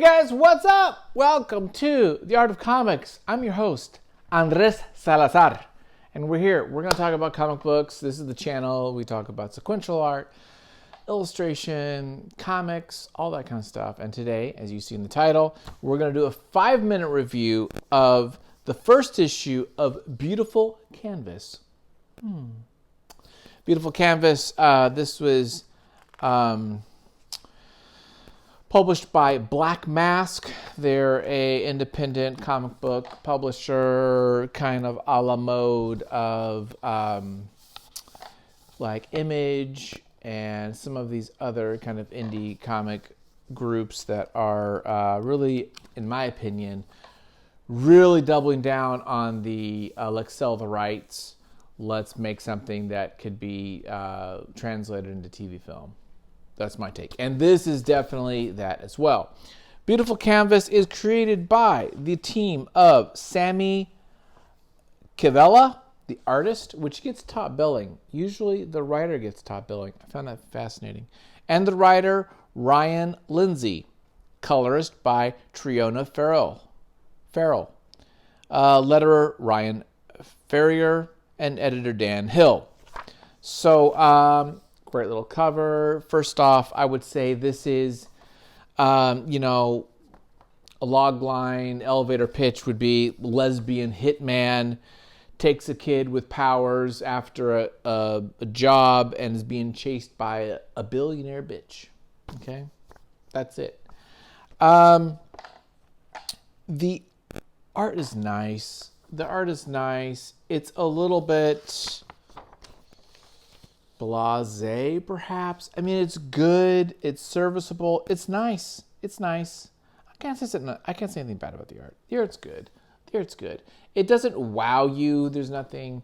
guys, what's up? Welcome to The Art of Comics. I'm your host, Andres Salazar. And we're here. We're going to talk about comic books. This is the channel. We talk about sequential art, illustration, comics, all that kind of stuff. And today, as you see in the title, we're going to do a 5-minute review of the first issue of Beautiful Canvas. Beautiful Canvas. This was published by Black Mask. They're a independent comic book publisher, kind of a la mode of like Image and some of these other kind of indie comic groups that are really, in my opinion, really doubling down on the let's sell the rights. Let's make something that could be translated into TV film. That's my take. And this is definitely that as well. Beautiful Canvas is created by the team of Sammy Kivelä, the artist, which gets top billing. Usually the writer gets top billing. I found that fascinating. And the writer, Ryan Lindsay. Colorist by Triona Farrell. Letterer, Ryan Ferrier. And editor, Dan Hill. So, great little cover. First off, I would say this is, a log line elevator pitch would be lesbian hitman takes a kid with powers after a job and is being chased by a billionaire bitch. Okay, that's it. The art is nice. It's a little bit blasé, perhaps. I mean, it's good. It's serviceable. It's nice. I can't say anything bad about the art. The art's good. It doesn't wow you. There's nothing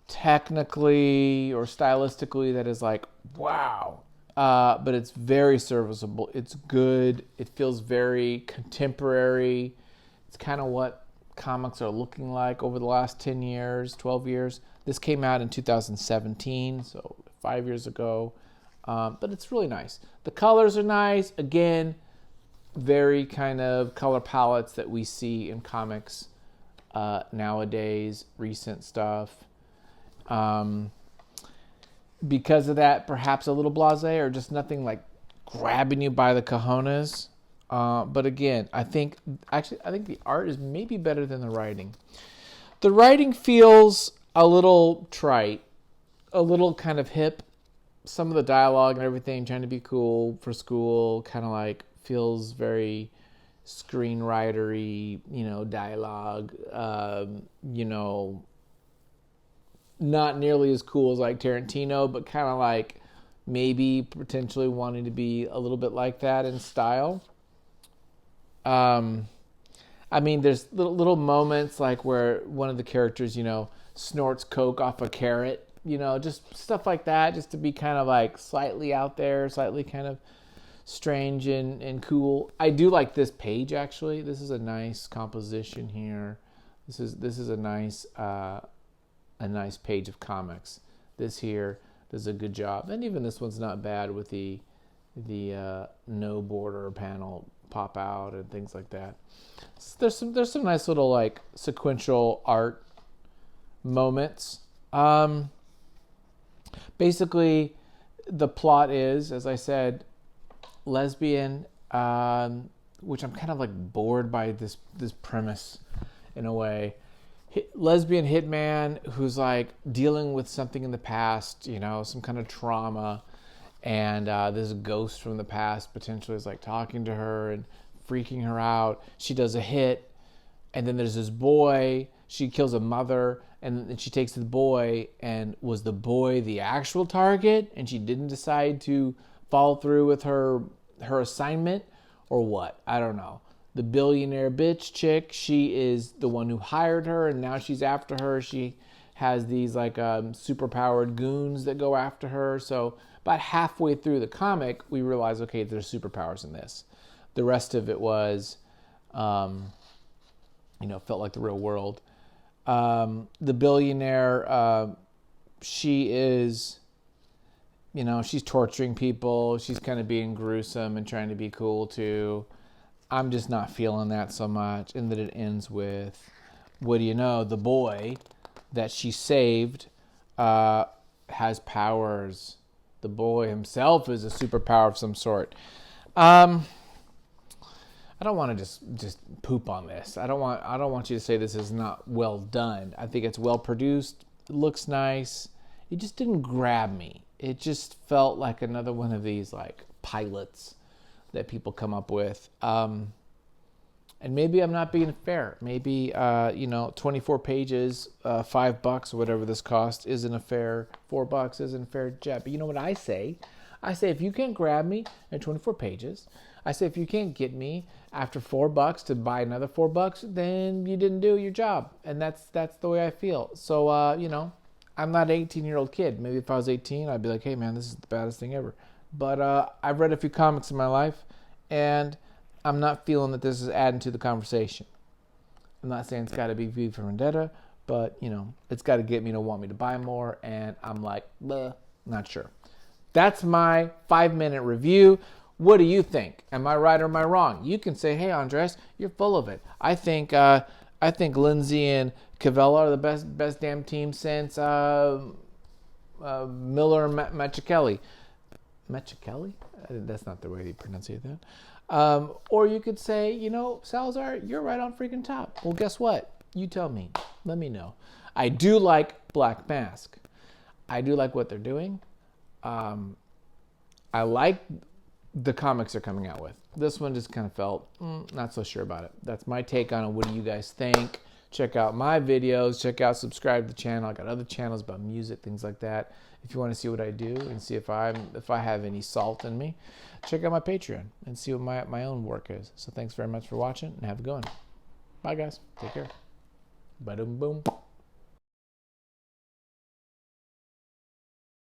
technically or stylistically that is like, wow. But it's very serviceable. It's good. It feels very contemporary. It's kind of what comics are looking like over the last 10 years, 12 years. This came out in 2017, so 5 years ago. But it's really nice. The colors are nice. Again, very kind of color palettes that we see in comics nowadays, recent stuff. Because of that, perhaps a little blasé or just nothing like grabbing you by the cojones. But again, I think the art is maybe better than the writing. The writing feels a little trite, a little kind of hip. Some of the dialogue and everything, trying to be cool for school, kind of like feels very screenwritery, dialogue, not nearly as cool as like Tarantino, but kind of like maybe potentially wanting to be a little bit like that in style. I mean, there's little moments like where one of the characters, snorts coke off a carrot, just stuff like that, just to be kind of like slightly out there, slightly kind of strange and cool. I do like this page, actually. This is a nice composition here. This is a nice page of comics. This here does a good job, and even this one's not bad with the no border panel pop out and things like that. So there's some nice little like sequential art moments. Basically, the plot is, as I said, lesbian, which I'm kind of like bored by this this in a way. Lesbian hitman who's like dealing with something in the past, some kind of trauma, and this ghost from the past potentially is like talking to her and freaking her out. She does a hit, and then there's this boy. She kills a mother, and then she takes the boy, and was the boy the actual target, and she didn't decide to follow through with her assignment, or what? I don't know. The billionaire bitch chick, she is the one who hired her, and now she's after her. She has these like superpowered goons that go after her. So about halfway through the comic, we realize, okay, there's superpowers in this. The rest of it was, felt like the real world. The billionaire, she is, she's torturing people. She's kind of being gruesome and trying to be cool too. I'm just not feeling that so much. And that it ends with, what do you know, the boy that she saved has powers. The boy himself is a superpower of some sort. I don't want to just poop on this. I don't want you to say this is not well done. I think it's well produced. It looks nice. It just didn't grab me. It just felt like another one of these like pilots that people come up with. And maybe I'm not being fair. Maybe 24 pages, $5 or whatever this cost isn't a fair. $4 isn't a fair jet. But you know what I say? I say if you can't grab me in 24 pages, I say if you can't get me after $4 to buy another $4, then you didn't do your job. And that's the way I feel. So I'm not an 18-year-old kid. Maybe if I was 18, I'd be like, hey man, this is the baddest thing ever. But I've read a few comics in my life, and I'm not feeling that this is adding to the conversation. I'm not saying it's got to be V for Vendetta, but, it's got to get me to want me to buy more, and I'm like, not sure. That's my 5-minute review. What do you think? Am I right or am I wrong? You can say, hey, Andres, you're full of it. I think Lindsay and Cavella are the best damn team since Miller and Mazzucchelli. Mazzucchelli? That's not the way you pronounce that. Or you could say, Salazar, you're right on freaking top. Well, guess what? You tell me. Let me know. I do like Black Mask. I do like what they're doing. I like the comics they're coming out with. This one just kind of felt not so sure about it. That's my take on it. What do you guys think? Check out my videos. Subscribe to the channel. I got other channels about music, things like that. If you want to see what I do and see if I have any salt in me, check out my Patreon and see what my own work is. So thanks very much for watching and have a good one. Bye guys. Take care. Ba-dum boom.